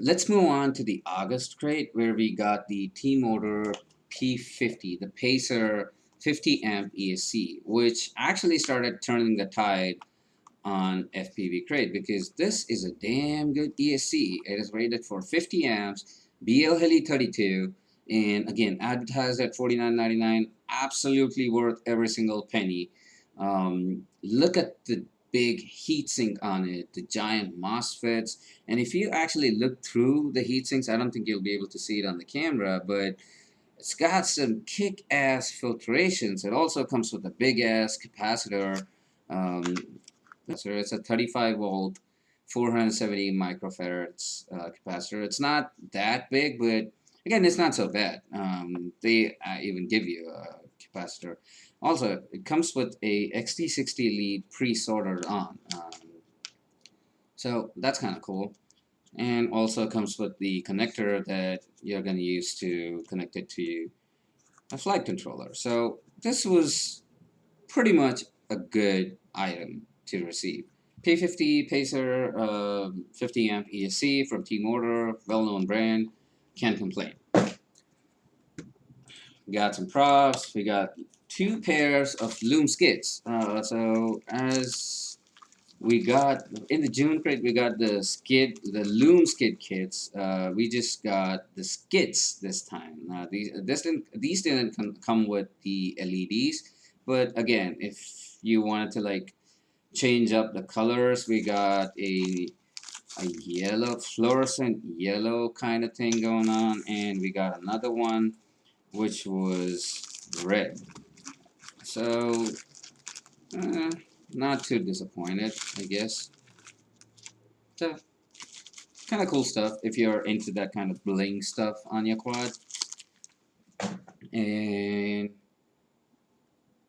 let's move on to the August crate where we got the T-Motor P50, the Pacer 50 amp ESC, which actually started turning the tide on FPV Crate because this is a damn good ESC. It is rated for 50 amps, BL Heli 32, and again advertised at $49.99. Absolutely worth every single penny. Look at the big heatsink on it, the giant MOSFETs, and if you actually look through the heatsinks, I don't think you'll be able to see it on the camera, but it's got some kick-ass filtrations. It also comes with a big-ass capacitor. Um, so it's a 35 volt, 470 microfarads capacitor. It's not that big, but again, it's not so bad. They even give you a capacitor. Also, it comes with a XT60 lead pre-soldered on. So that's kind of cool. And also comes with the connector that you're going to use to connect it to a flight controller. So this was pretty much a good item to receive. P50 Pacer 50 amp ESC from T-Motor, well-known brand, can't complain. We got some props, we got 2 pairs of loom skids. So as we got in the June crate, we got the loom skid kits. We just got the skids this time. These didn't come with the LEDs, but again, if you wanted to like change up the colors, we got a yellow, fluorescent yellow kind of thing going on, and we got another one which was red. So not too disappointed, I guess. So kind of cool stuff if you're into that kind of bling stuff on your quad. And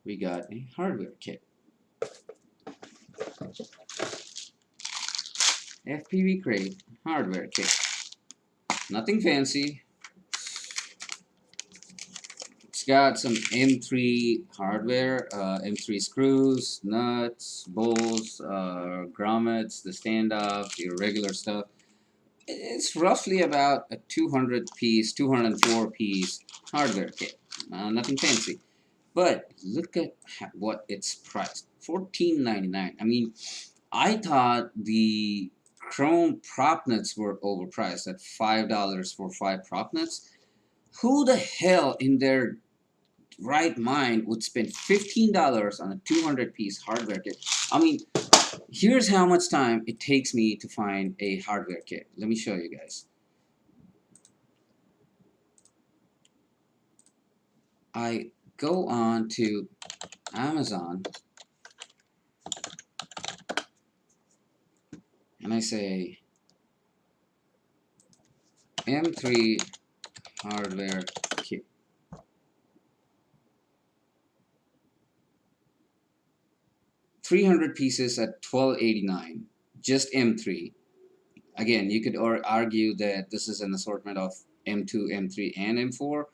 we got a hardware kit. FPV Crate hardware kit. Nothing fancy. It's got some M3 hardware, M3 screws, nuts, bolts, grommets, the standoff, your regular stuff. It's roughly about a 200-piece, 204-piece hardware kit. Nothing fancy. But look at what it's priced. $14.99. I mean, I thought the chrome prop nuts were overpriced at $5 for 5 prop nuts. Who the hell in their right mind would spend $15 on a 200-piece hardware kit? I mean, here's how much time it takes me to find a hardware kit. Let me show you guys. I go on to Amazon and I say M3 hardware kit. $300 pieces at $12.89, just M3. Again, you could argue that this is an assortment of M2, M3, and M4,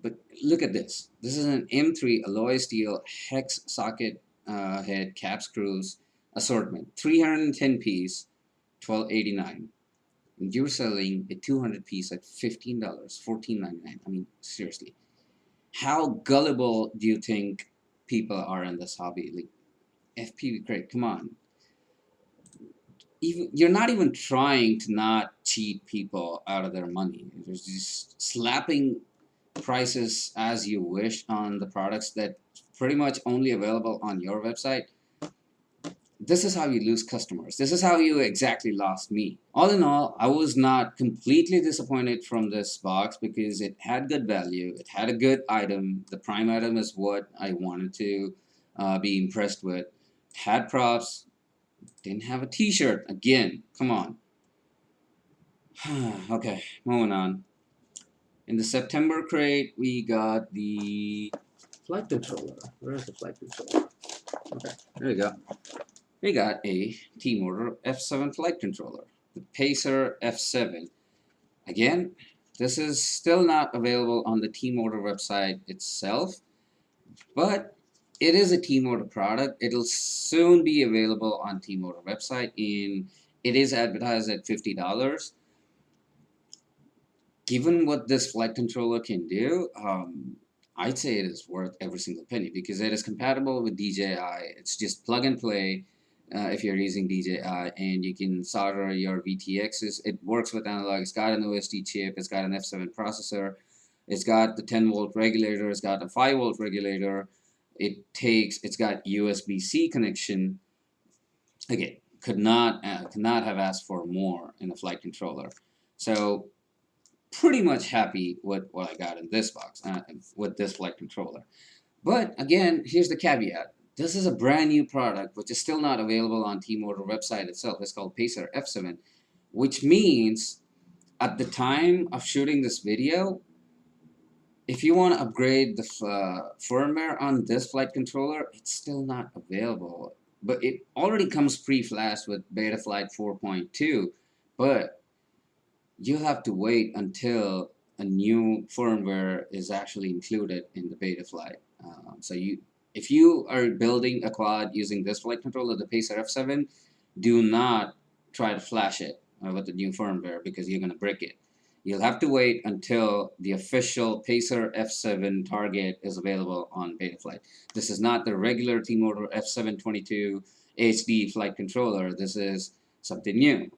but look at this. This is an M3 alloy steel hex socket head cap screws assortment, 310 piece, $12.89. And you're selling a 200 piece at $15, $14.99. I mean, seriously, how gullible do you think people are in this hobby? Like, FPV Crate, come on. You're not even trying to not cheat people out of their money. You're just slapping prices as you wish on the products that pretty much only available on your website. This is how you lose customers. This is how you exactly lost me. All in all, I was not completely disappointed from this box because it had good value. It had a good item. The prime item is what I wanted to be impressed with. It had props. Didn't have a t-shirt. Again, come on. Okay, moving on. In the September crate, we got the flight controller. Where's the flight controller? Okay, there we go. We got a T-Motor F7 flight controller, the Pacer F7. Again, this is still not available on the T-Motor website itself, but it is a T-Motor product. It'll soon be available on T-Motor website, and it is advertised at $50. given what this flight controller can do, I'd say it is worth every single penny because it is compatible with DJI. It's just plug and play if you're using DJI, and you can solder your VTXs. It works with analog. It's got an OSD chip. It's got an F7 processor. It's got the 10-volt regulator. It's got a 5-volt regulator. It's got USB-C connection. Again, could not have asked for more in a flight controller. So pretty much happy with what I got in this box with this flight controller. But again, here's the caveat. This is a brand new product which is still not available on T-Motor website itself. It's called Pacer F7, which means at the time of shooting this video, if you want to upgrade the firmware on this flight controller, it's still not available. But it already comes pre-flashed with Betaflight 4.2, but you have to wait until a new firmware is actually included in the Betaflight. If you are building a quad using this flight controller, the Pacer F7, do not try to flash it with the new firmware because you're going to brick it. You'll have to wait until the official Pacer F7 target is available on Betaflight. This is not the regular T-Motor F722 HD flight controller. This is something new.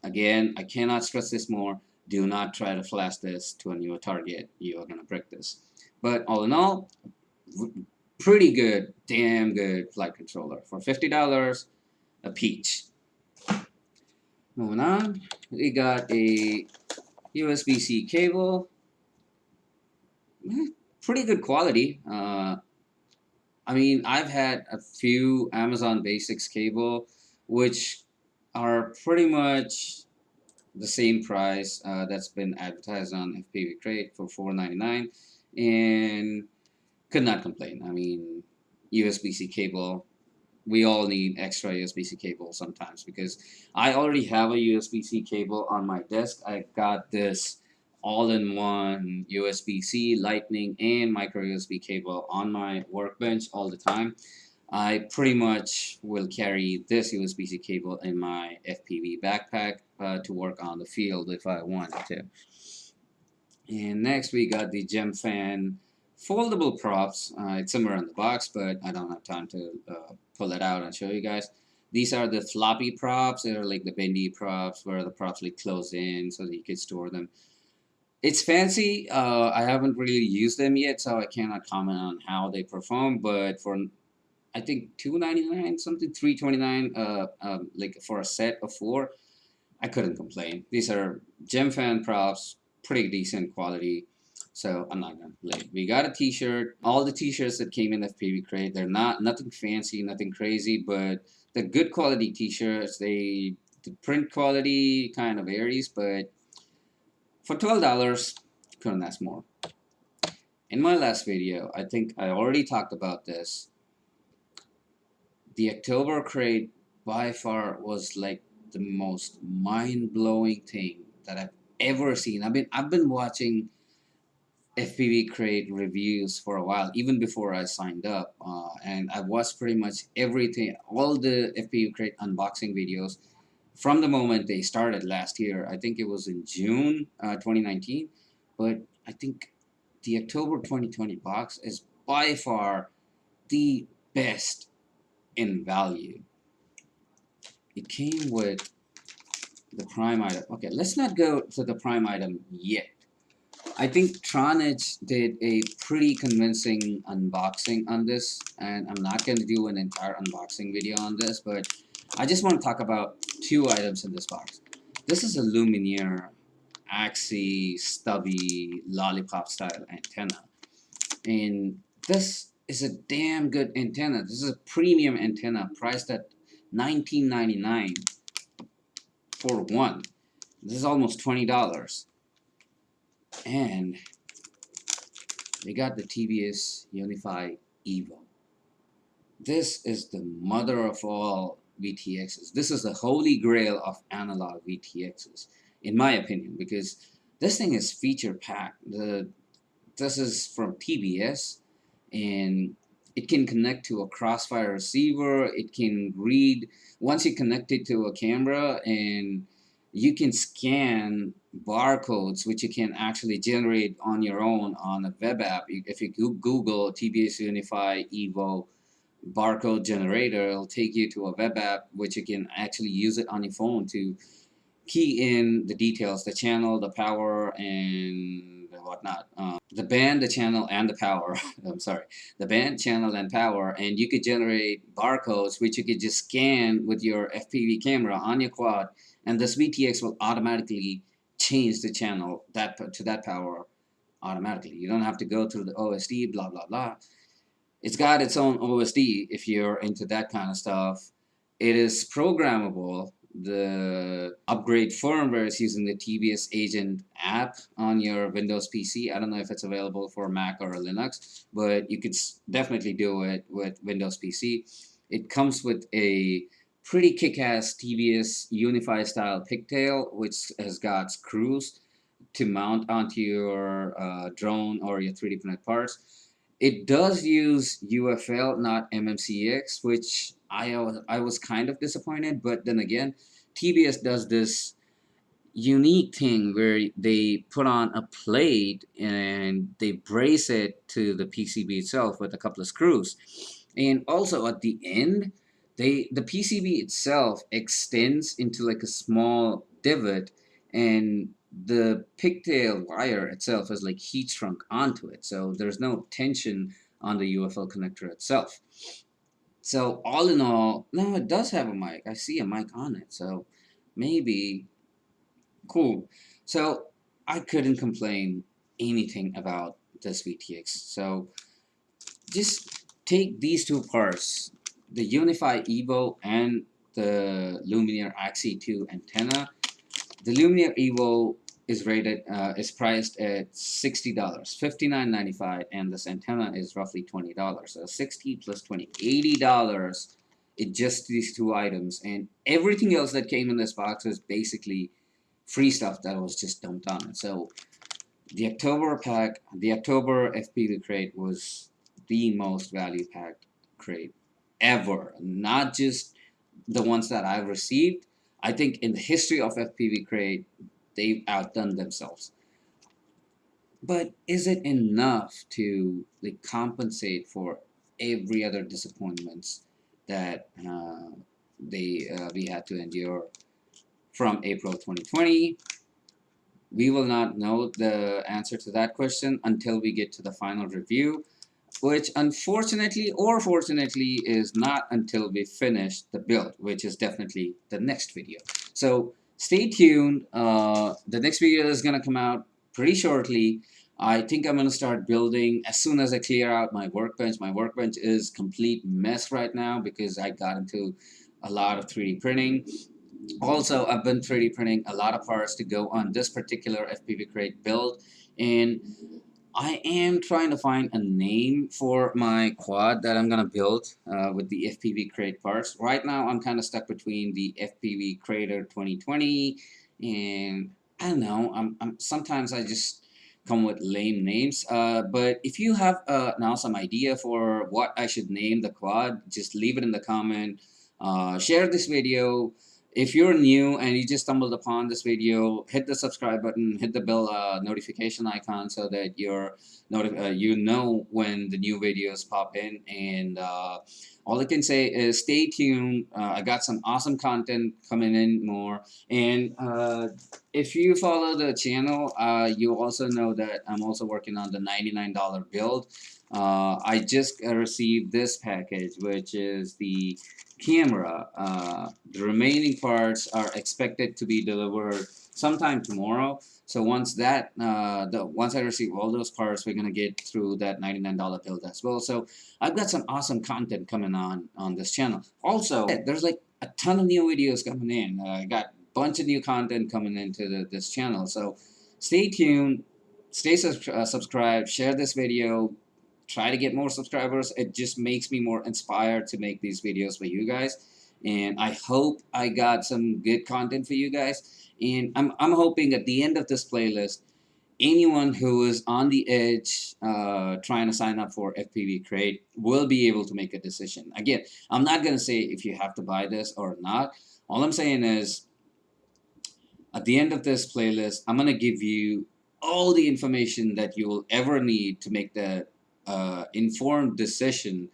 Again, I cannot stress this more. Do not try to flash this to a newer target. You are going to brick this. But all in all, pretty good, damn good flight controller. For $50, a peach. Moving on, we got a USB-C cable. Pretty good quality. I mean, I've had a few Amazon Basics cable, which are pretty much the same price that's been advertised on FPV Crate for $4.99, and could not complain. I mean, USB-C cable. We all need extra USB-C cable sometimes because I already have a USB-C cable on my desk. I got this all-in-one USB-C, Lightning, and micro USB cable on my workbench all the time. I pretty much will carry this USB-C cable in my FPV backpack to work on the field if I wanted to. And next we got the GemFan foldable props. It's somewhere in the box, but I don't have time to pull it out and show you guys. These are the floppy props. They're like the bendy props where the props like close in so that you can store them. It's fancy. I haven't really used them yet, so I cannot comment on how they perform. But for I think $2.99 something, $3.29 like for a set of 4, I couldn't complain. These are GemFan props, pretty decent quality, so I'm not gonna complain. We got a T-shirt. All the T-shirts that came in FPV Crate, they're nothing fancy, nothing crazy, but they're good quality T-shirts. The print quality kind of varies, but for $12, couldn't ask more. In my last video, I think I already talked about this. The October Crate by far was like the most mind-blowing thing that I've ever seen. I've been watching FPV Crate reviews for a while, even before I signed up, and I've watched pretty much everything, all the FPV Crate unboxing videos from the moment they started last year. I think it was in June 2019, but I think the October 2020 box is by far the best in value. It came with the prime item. Okay, let's not go to the prime item yet. I think Tronich did a pretty convincing unboxing on this, and I'm not going to do an entire unboxing video on this, but I just want to talk about 2 items in this box. This is a Lumineer Axie stubby lollipop style antenna, and this is a damn good antenna. This is a premium antenna priced at $19.99 for one. This is almost $20. And they got the TBS Unify Evo. This is the mother of all VTXs. This is the holy grail of analog VTXs, in my opinion, because this thing is feature packed. This is from TBS, and it can connect to a Crossfire receiver. It can read once you connect it to a camera, and you can scan barcodes, which you can actually generate on your own on a web app. If you Google TBS Unify Evo barcode generator, it'll take you to a web app which you can actually use it on your phone to key in the details, the channel, the power, and whatnot. The band, the channel, and the power. I'm sorry, the band, channel, and power, and you could generate barcodes which you could just scan with your FPV camera on your quad, and this VTX will automatically change the channel to that power automatically. You don't have to go through the OSD, blah blah blah. It's got its own OSD if you're into that kind of stuff. It is programmable. The upgrade firmware is using the TBS Agent app on your Windows PC. I don't know if it's available for Mac or Linux, but you could definitely do it with Windows PC. It comes with a pretty kick-ass TBS Unify style pigtail, which has got screws to mount onto your drone or your 3D printed parts. It does use UFL, not MMCX, which I was kind of disappointed. But then again, TBS does this unique thing where they put on a plate and they brace it to the PCB itself with a couple of screws. And also at the end, the PCB itself extends into like a small divot, and the pigtail wire itself is like heat shrunk onto it. So there's no tension on the UFL connector itself. So all in all, no, it does have a mic. I see a mic on it. So maybe cool. So I couldn't complain anything about this VTX. So just take these two parts, the Unify Evo and the Lumineer Axie 2 antenna. The Lumineer Evo is priced at $60, $59.95, and this antenna is roughly $20. So 60 plus 20, $80. It just these two items, and everything else that came in this box is basically free stuff that was just dumped on it. So the October pack, the October FPV crate was the most value packed crate ever. Not just the ones that I've received. I think in the history of FPV crate, they've outdone themselves. But is it enough to like compensate for every other disappointments that we had to endure from April 2020? We will not know the answer to that question until we get to the final review, which unfortunately or fortunately is not until we finish the build, which is definitely the next video. So stay tuned. The next video is going to come out pretty shortly. I think I'm going to start building as soon as I clear out my workbench. My workbench is complete mess right now because I got into a lot of 3D printing. Also, I've been 3D printing a lot of parts to go on this particular FPV crate build, and I am trying to find a name for my quad that I'm gonna build with the FPV crate parts. Right now, I'm kind of stuck between the FPV Crater 2020 and I don't know. Sometimes I just come with lame names. But if you have an awesome idea for what I should name the quad, just leave it in the comment. Share this video. If you're new and you just stumbled upon this video, hit the subscribe button, hit the bell notification icon so that you know when the new videos pop in. And all I can say is stay tuned. I got some awesome content coming in more. And if you follow the channel, you also know that I'm also working on the $99 build. I just received this package, which is the camera. The remaining parts are expected to be delivered sometime tomorrow. So once I receive all those parts, we're gonna get through that $99 build as well. So I've got some awesome content coming on this channel. Also, there's like a ton of new videos coming in. I got a bunch of new content coming into this channel. So stay tuned, stay subscribed, share this video, try to get more subscribers. It just makes me more inspired to make these videos for you guys, and I hope I got some good content for you guys. And I'm hoping at the end of this playlist, anyone who is on the edge trying to sign up for FPV Crate will be able to make a decision. Again, I'm not going to say if you have to buy this or not. All I'm saying is At the end of this playlist, I'm gonna give you all the information that you will ever need to make the informed decision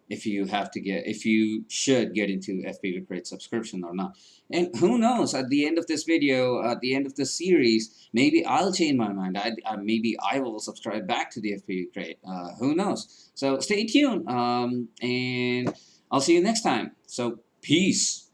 if you should get into FPV Crate subscription or not. And who knows, at the end of this video, at the end of this series, maybe I'll change my mind. Maybe I will subscribe back to the FPV Crate. Who knows? So stay tuned, and I'll see you next time. So peace.